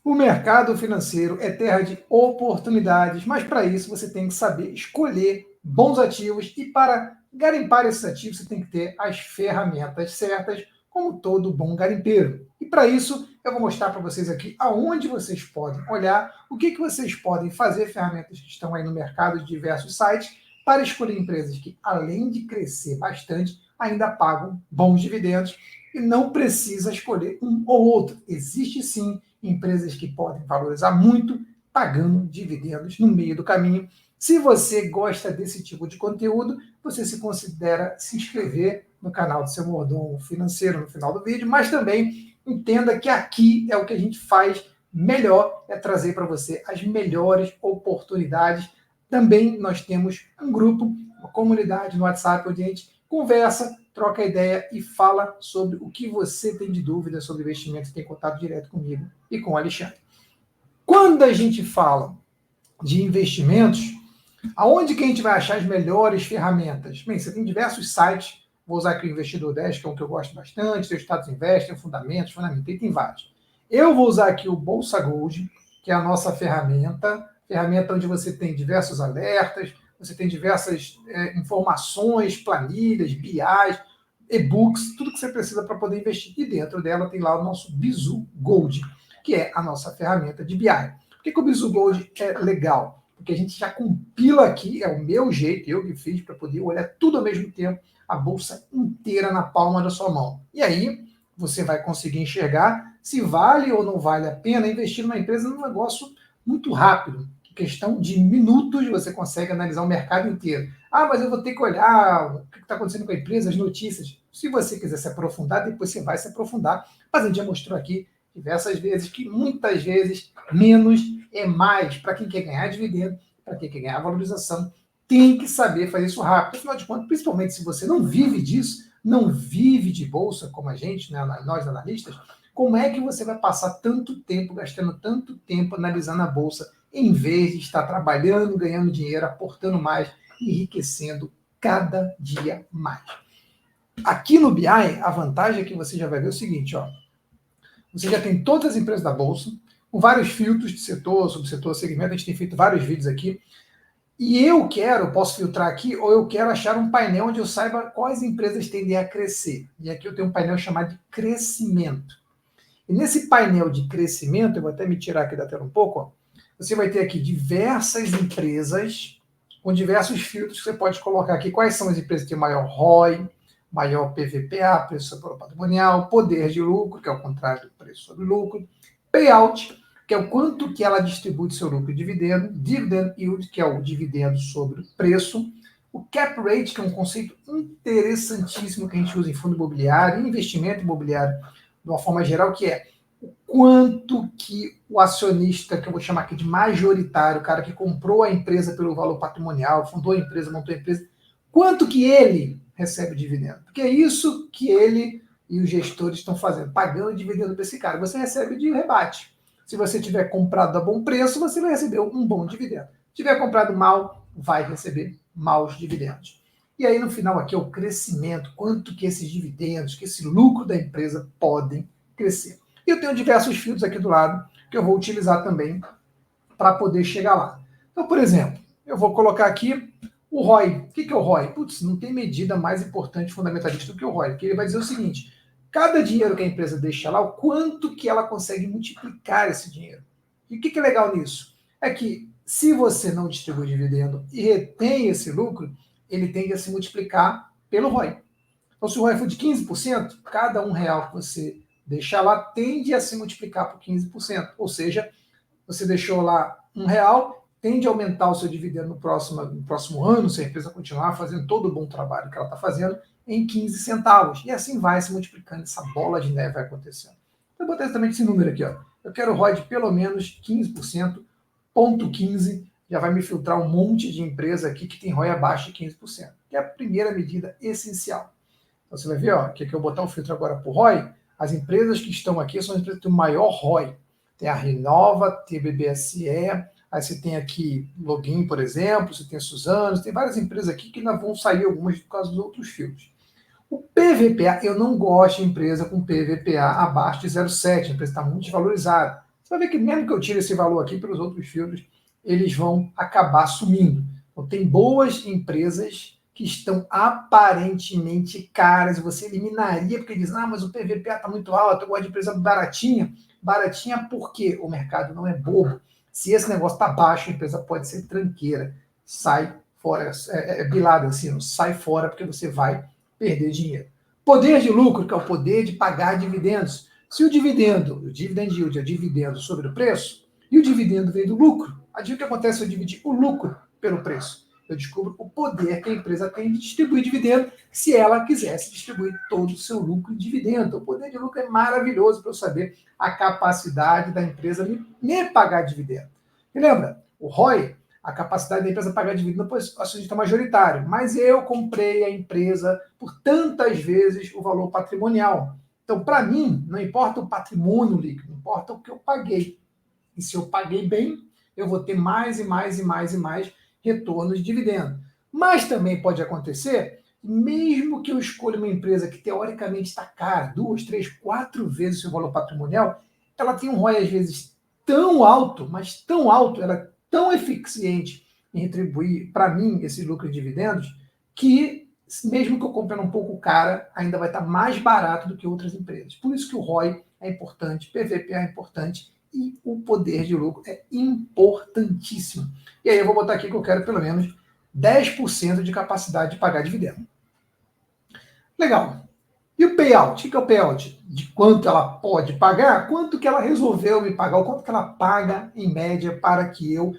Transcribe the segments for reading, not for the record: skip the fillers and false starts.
O mercado financeiro é terra de oportunidades, mas para isso você tem que saber escolher bons ativos e para garimpar esses ativos você tem que ter as ferramentas certas, como todo bom garimpeiro. E para isso eu vou mostrar para vocês aqui aonde vocês podem olhar, o que vocês podem fazer, ferramentas que estão aí no mercado de diversos sites, para escolher empresas que, além de crescer bastante, ainda pagam bons dividendos e não precisa escolher um ou outro. Existe sim empresas que podem valorizar muito, pagando dividendos no meio do caminho. Se você gosta desse tipo de conteúdo, você se considera se inscrever no canal do seu mordomo financeiro no final do vídeo, mas também entenda que aqui é o que a gente faz melhor, é trazer para você as melhores oportunidades. Também nós temos um grupo, uma comunidade no WhatsApp, onde a gente conversa, troca ideia e fala sobre o que você tem de dúvida sobre investimentos, tem contato direto comigo e com o Alexandre. Quando a gente fala de investimentos, aonde que a gente vai achar as melhores ferramentas? Bem, você tem diversos sites, vou usar aqui o Investidor 10, que é um que eu gosto bastante, tem o Status Invest, tem o Fundamentos, tem vários. Eu vou usar aqui o Bolsa Gold, que é a nossa ferramenta onde você tem diversos alertas, você tem diversas informações, planilhas, BIs, e-books, tudo que você precisa para poder investir. E dentro dela tem lá o nosso Bizu Gold, que é a nossa ferramenta de BI. Por que o Bizu Gold é legal? Porque a gente já compila aqui, é o meu jeito, eu que fiz, para poder olhar tudo ao mesmo tempo, a bolsa inteira na palma da sua mão. E aí você vai conseguir enxergar se vale ou não vale a pena investir numa empresa num negócio muito rápido. Em questão de minutos você consegue analisar o mercado inteiro. Ah, mas eu vou ter que olhar o que está acontecendo com a empresa, as notícias. Se você quiser se aprofundar, depois você vai se aprofundar. Mas a gente já mostrou aqui diversas vezes que muitas vezes menos é mais. Para quem quer ganhar dividendo, para quem quer ganhar valorização, tem que saber fazer isso rápido. Afinal de contas, principalmente se você não vive disso, não vive de bolsa como a gente, né, nós analistas, como é que você vai passar tanto tempo, gastando tanto tempo analisando a bolsa, em vez de estar trabalhando, ganhando dinheiro, aportando mais, enriquecendo cada dia mais? Aqui no BI, a vantagem é que você já vai ver o seguinte, ó. Você já tem todas as empresas da bolsa, com vários filtros de setor, subsetor, segmento, a gente tem feito vários vídeos aqui. E eu posso filtrar aqui, ou eu quero achar um painel onde eu saiba quais empresas tendem a crescer. E aqui eu tenho um painel chamado de crescimento. E nesse painel de crescimento, eu vou até me tirar aqui da tela um pouco, ó, você vai ter aqui diversas empresas com diversos filtros que você pode colocar aqui. Quais são as empresas que têm maior ROI, maior PVPA, preço sobre patrimonial, poder de lucro, que é o contrário do preço sobre lucro, payout, que é o quanto que ela distribui do seu lucro e dividendo, dividend yield, que é o dividendo sobre o preço, o cap rate, que é um conceito interessantíssimo que a gente usa em fundo imobiliário, em investimento imobiliário, de uma forma geral, que é o quanto que o acionista, que eu vou chamar aqui de majoritário, o cara que comprou a empresa pelo valor patrimonial, fundou a empresa, montou a empresa, quanto que ele recebe dividendo. Porque é isso que ele e os gestores estão fazendo, pagando dividendo para esse cara. Você recebe de rebate. Se você tiver comprado a bom preço, você vai receber um bom dividendo. Se tiver comprado mal, vai receber maus dividendos. E aí, no final, aqui é o crescimento, quanto que esses dividendos, que esse lucro da empresa podem crescer. E eu tenho diversos filtros aqui do lado que eu vou utilizar também para poder chegar lá. Então, por exemplo, eu vou colocar aqui o ROI. O que é o ROI? Putz, não tem medida mais importante fundamentalista do que o ROI, porque ele vai dizer o seguinte: cada dinheiro que a empresa deixa lá, o quanto que ela consegue multiplicar esse dinheiro. E o que é legal nisso? É que se você não distribui dividendo e retém esse lucro, ele tende a se multiplicar pelo ROI. Então, se o ROI for de 15%, cada R$ 1 que você deixar lá tende a se multiplicar por 15%. Ou seja, você deixou lá R$ 1, tende a aumentar o seu dividendo no próximo ano, se a empresa continuar fazendo todo o bom trabalho que ela está fazendo, em 15 centavos. E assim vai se multiplicando, essa bola de neve vai acontecendo. Então, eu botei exatamente esse número aqui, ó. Eu quero ROI de pelo menos 15%, ponto 15, já vai me filtrar um monte de empresa aqui que tem ROI abaixo de 15%, que é a primeira medida essencial. Então, você vai ver, ó, que eu botar um filtro agora para o ROI, as empresas que estão aqui são as empresas que têm o maior ROI. Tem a Renova, tem a BBSE, aí você tem aqui Login, por exemplo, você tem a Suzano, tem várias empresas aqui que ainda vão sair algumas por causa dos outros filtros. O PVPA, eu não gosto de empresa com PVPA abaixo de 0,7, a empresa está muito desvalorizada. você vai ver que mesmo que eu tire esse valor aqui pelos outros filtros, eles vão acabar sumindo. Então, tem boas empresas que estão aparentemente caras, e você eliminaria, porque diz, mas o PVPA está muito alto, eu gosto de empresa baratinha. Baratinha porque o mercado não é bobo. Se esse negócio está baixo, a empresa pode ser tranqueira. Sai fora, bilada assim, não sai fora porque você vai perder dinheiro. Poder de lucro, que é o poder de pagar dividendos. Se o dividend yield é dividendo sobre o preço, e o dividendo vem do lucro, adivinha o que acontece se eu dividir o lucro pelo preço? Eu descubro o poder que a empresa tem de distribuir dividendo, se ela quisesse distribuir todo o seu lucro em dividendo. O poder de lucro é maravilhoso para eu saber a capacidade da empresa me pagar dividendo. E lembra, o ROI, a capacidade da empresa pagar dividendo depois acionista majoritário, mas eu comprei a empresa por tantas vezes o valor patrimonial. Então, para mim, não importa o patrimônio líquido, importa o que eu paguei. E se eu paguei bem, eu vou ter mais e mais e mais e mais retorno de dividendo. Mas também pode acontecer, mesmo que eu escolha uma empresa que teoricamente está cara, 2, 3, 4 vezes o seu valor patrimonial, ela tem um ROI às vezes tão alto, mas tão alto, ela é tão eficiente em retribuir para mim esse lucro de dividendos, que mesmo que eu compre um pouco cara, ainda vai estar mais barato do que outras empresas. Por isso que o ROI é importante, PVPA é importante, e o poder de lucro é importantíssimo. E aí eu vou botar aqui que eu quero pelo menos 10% de capacidade de pagar dividendo. Legal. E o payout? O que é o payout? De quanto ela pode pagar, quanto que ela resolveu me pagar, o quanto que ela paga em média para que eu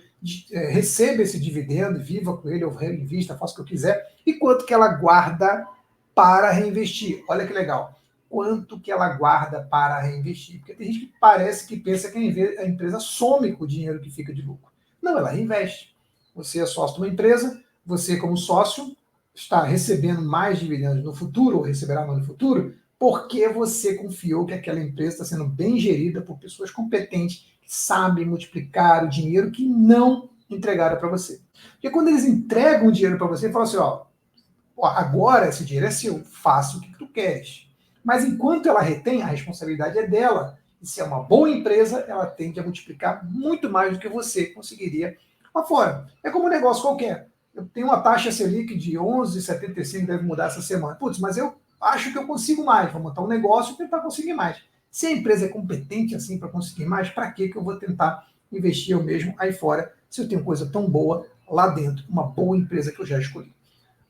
receba esse dividendo, viva com ele, eu reinvista, faça o que eu quiser, e quanto que ela guarda para reinvestir. Olha que legal. Quanto que ela guarda para reinvestir. Porque tem gente que parece que pensa que a empresa some com o dinheiro que fica de lucro. Não, ela reinveste. Você é sócio de uma empresa, você como sócio está recebendo mais dividendos no futuro, ou receberá mais no futuro, porque você confiou que aquela empresa está sendo bem gerida por pessoas competentes, que sabem multiplicar o dinheiro que não entregaram para você. Porque quando eles entregam o dinheiro para você, falam assim, agora esse dinheiro é seu, faça o que tu queres. Mas enquanto ela retém, a responsabilidade é dela. E se é uma boa empresa, ela tende a multiplicar muito mais do que você conseguiria lá fora. É como um negócio qualquer. Eu tenho uma taxa Selic de 11,75, deve mudar essa semana. Putz, mas eu acho que eu consigo mais. Vou montar um negócio e tentar conseguir mais. Se a empresa é competente assim para conseguir mais, para que eu vou tentar investir eu mesmo aí fora, se eu tenho coisa tão boa lá dentro, uma boa empresa que eu já escolhi?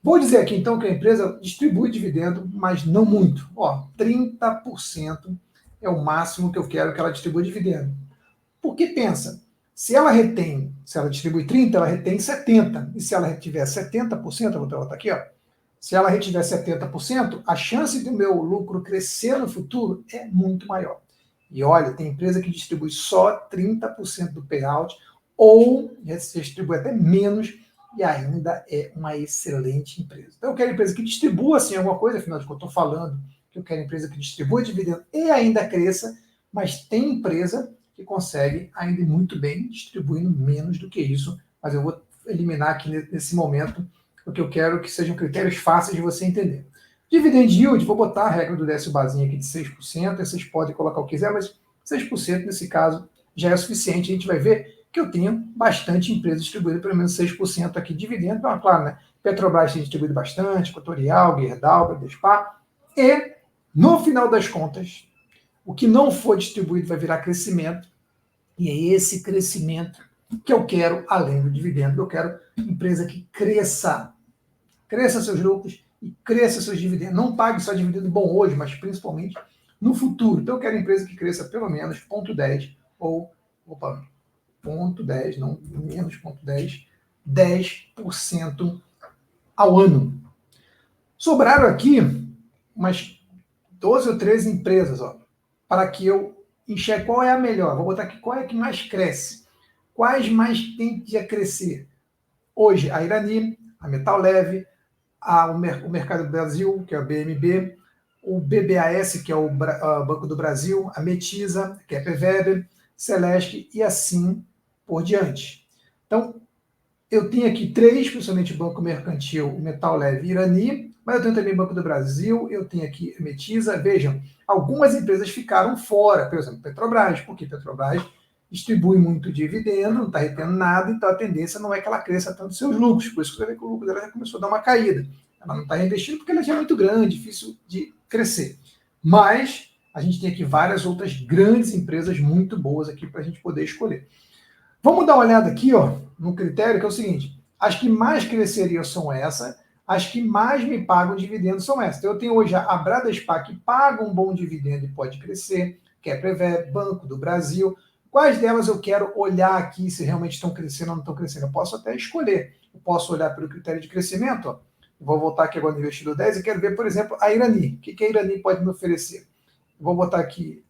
Vou dizer aqui então que a empresa distribui dividendo, mas não muito. 30% é o máximo que eu quero que ela distribua dividendo. Porque pensa, se ela distribui 30%, ela retém 70%. E se ela retiver 70%, eu vou botar aqui, se ela retiver 70%, a chance do meu lucro crescer no futuro é muito maior. E olha, tem empresa que distribui só 30% do payout, ou distribui até menos, e ainda é uma excelente empresa. Então eu quero empresa que distribua assim alguma coisa, afinal de contas eu estou falando que eu quero empresa que distribua dividendo e ainda cresça, mas tem empresa que consegue ainda muito bem distribuindo menos do que isso, mas eu vou eliminar aqui nesse momento, porque eu quero que sejam critérios fáceis de você entender. Dividend yield, vou botar a regra do Décio Bazinho aqui de 6%, vocês podem colocar o que quiser, mas 6% nesse caso já é suficiente, a gente vai ver que eu tenho bastante empresa distribuída, pelo menos 6% aqui de dividendo. Então, claro, né? Petrobras tem distribuído bastante, Equatorial, Gerdau, Bradespar. E, no final das contas, o que não for distribuído vai virar crescimento. E é esse crescimento que eu quero, além do dividendo. Eu quero empresa que cresça seus lucros e cresça seus dividendos. Não pague só dividendo bom hoje, mas principalmente no futuro. Então, eu quero empresa que cresça pelo menos 0,10 ou, 0,10, não menos 0,10, 10% ao ano. Sobraram aqui umas 12 ou 13 empresas, para que eu enxergue qual é a melhor. Vou botar aqui qual é que mais cresce. Quais mais tende a crescer? Hoje, a Irani, a Metal Leve, o Mercado do Brasil, que é a BMB, o BBAS, que é o Banco do Brasil, a Metisa, que é a PVEB, Celeste e assim por diante. Então, eu tenho aqui 3, principalmente Banco Mercantil, Metal Leve e Irani, mas eu tenho também Banco do Brasil, eu tenho aqui Metisa. Vejam, algumas empresas ficaram fora, por exemplo, Petrobras. Por que Petrobras distribui muito dividendo, não está retendo nada, então a tendência não é que ela cresça tanto seus lucros. Por isso que você vê que o lucro dela já começou a dar uma caída. Ela não está reinvestindo porque ela já é muito grande, difícil de crescer. Mas a gente tem aqui várias outras grandes empresas muito boas aqui para a gente poder escolher. Vamos dar uma olhada aqui, ó, no critério que é o seguinte: as que mais cresceriam são essas, as que mais me pagam dividendos são essas. Então eu tenho hoje a Bradespar que paga um bom dividendo e pode crescer, Kepler, Banco do Brasil. Quais delas eu quero olhar aqui se realmente estão crescendo ou não estão crescendo? Eu posso até escolher. Eu posso olhar pelo critério de crescimento, ó. Vou voltar aqui agora no investidor 10 e quero ver, por exemplo, a Irani. O que a Irani pode me oferecer? Vou botar aqui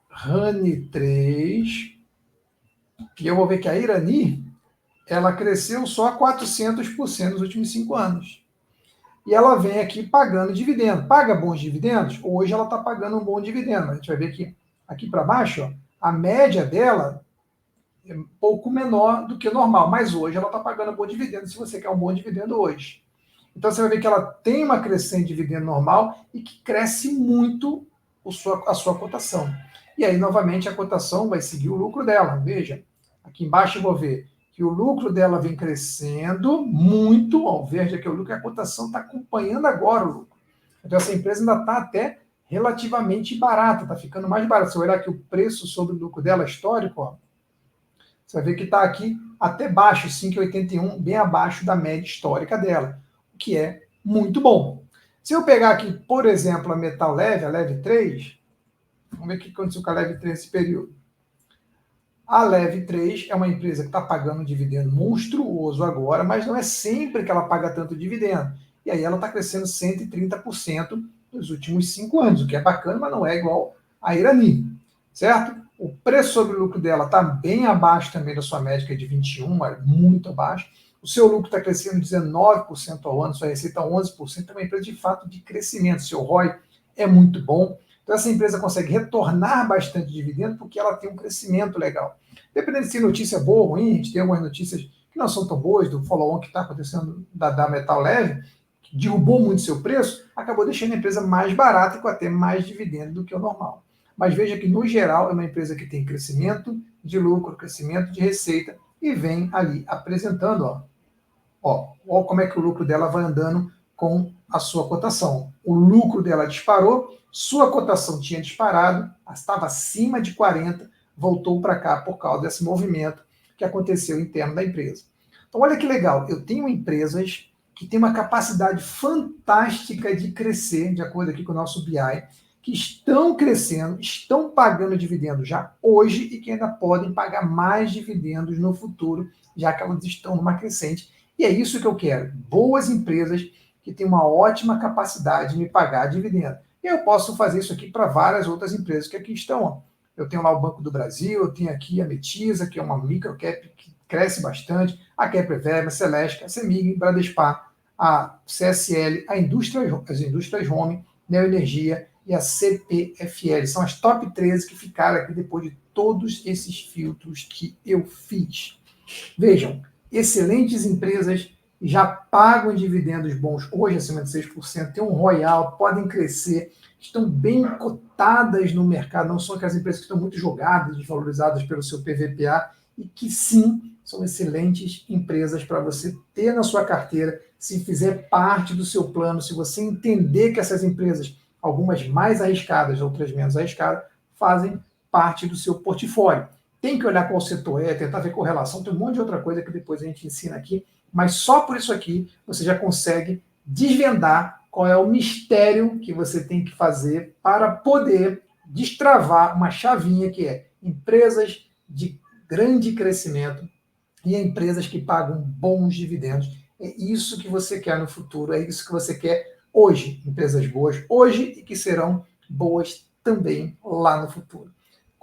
RANI 3 e eu vou ver que a Irani ela cresceu só 400% nos últimos 5 anos. E ela vem aqui pagando dividendo. Paga bons dividendos? Hoje ela está pagando um bom dividendo. A gente vai ver que aqui para baixo, ó, a média dela é um pouco menor do que normal, mas hoje ela está pagando um bom dividendo se você quer um bom dividendo hoje. Então você vai ver que ela tem uma crescente dividendo normal e que cresce muito a sua cotação. E aí, novamente, a cotação vai seguir o lucro dela. Veja, aqui embaixo eu vou ver que o lucro dela vem crescendo muito, ó, o verde aqui é o lucro, e a cotação está acompanhando agora o lucro. Então essa empresa ainda está até relativamente barata, está ficando mais barata. Se eu olhar aqui o preço sobre o lucro dela histórico, ó, você vai ver que está aqui até baixo, 5,81, bem abaixo da média histórica dela, o que é muito bom. Se eu pegar aqui, por exemplo, a Metal Leve, a Leve 3, vamos ver o que aconteceu com a Leve 3 nesse período. A Leve 3 é uma empresa que está pagando um dividendo monstruoso agora, mas não é sempre que ela paga tanto dividendo. E aí ela está crescendo 130% nos últimos 5 anos, o que é bacana, mas não é igual a Irani, certo? O preço sobre o lucro dela está bem abaixo também da sua média, que é de 21, muito abaixo. O seu lucro está crescendo 19% ao ano, sua receita 11%, é uma empresa de fato de crescimento. Seu ROI é muito bom. Então essa empresa consegue retornar bastante dividendo porque ela tem um crescimento legal. Dependendo se notícia boa ou ruim, a gente tem algumas notícias que não são tão boas, do follow-on que está acontecendo da Metal Leve, que derrubou muito seu preço, acabou deixando a empresa mais barata e com até mais dividendo do que o normal. Mas veja que, no geral, é uma empresa que tem crescimento de lucro, crescimento de receita e vem ali apresentando, ó como é que o lucro dela vai andando com a sua cotação. O lucro dela disparou, sua cotação tinha disparado, estava acima de 40, voltou para cá por causa desse movimento que aconteceu interno da empresa. Então, olha que legal, eu tenho empresas que têm uma capacidade fantástica de crescer, de acordo aqui com o nosso BI, que estão crescendo, estão pagando dividendos já hoje e que ainda podem pagar mais dividendos no futuro, já que elas estão numa crescente. E é isso que eu quero, boas empresas que têm uma ótima capacidade de me pagar dividendo. E eu posso fazer isso aqui para várias outras empresas que aqui estão. Ó. Eu tenho lá o Banco do Brasil, eu tenho aqui a Metisa, que é uma microcap que cresce bastante, a Kepler, a Celeste, a Semig, Bradespar, a CSL, as indústrias Home, Neoenergia e a CPFL. São as top 13 que ficaram aqui depois de todos esses filtros que eu fiz. Vejam, excelentes empresas já pagam dividendos bons hoje, acima de 6%, tem um royal, podem crescer, estão bem cotadas no mercado, não são aquelas empresas que estão muito jogadas, desvalorizadas pelo seu PVPA, e que sim, são excelentes empresas para você ter na sua carteira, se fizer parte do seu plano, se você entender que essas empresas, algumas mais arriscadas, outras menos arriscadas, fazem parte do seu portfólio. Tem que olhar qual setor é, tentar ver correlação, tem um monte de outra coisa que depois a gente ensina aqui, mas só por isso aqui você já consegue desvendar qual é o mistério que você tem que fazer para poder destravar uma chavinha que é empresas de grande crescimento e empresas que pagam bons dividendos. É isso que você quer no futuro, é isso que você quer hoje. Empresas boas hoje e que serão boas também lá no futuro.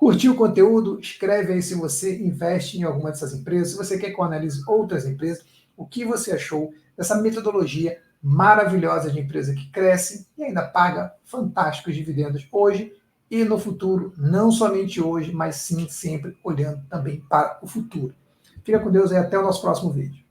Curtiu o conteúdo? Escreve aí se você investe em alguma dessas empresas, se você quer que eu analise outras empresas, o que você achou dessa metodologia maravilhosa de empresa que cresce e ainda paga fantásticos dividendos hoje e no futuro, não somente hoje, mas sim sempre olhando também para o futuro. Fica com Deus e até o nosso próximo vídeo.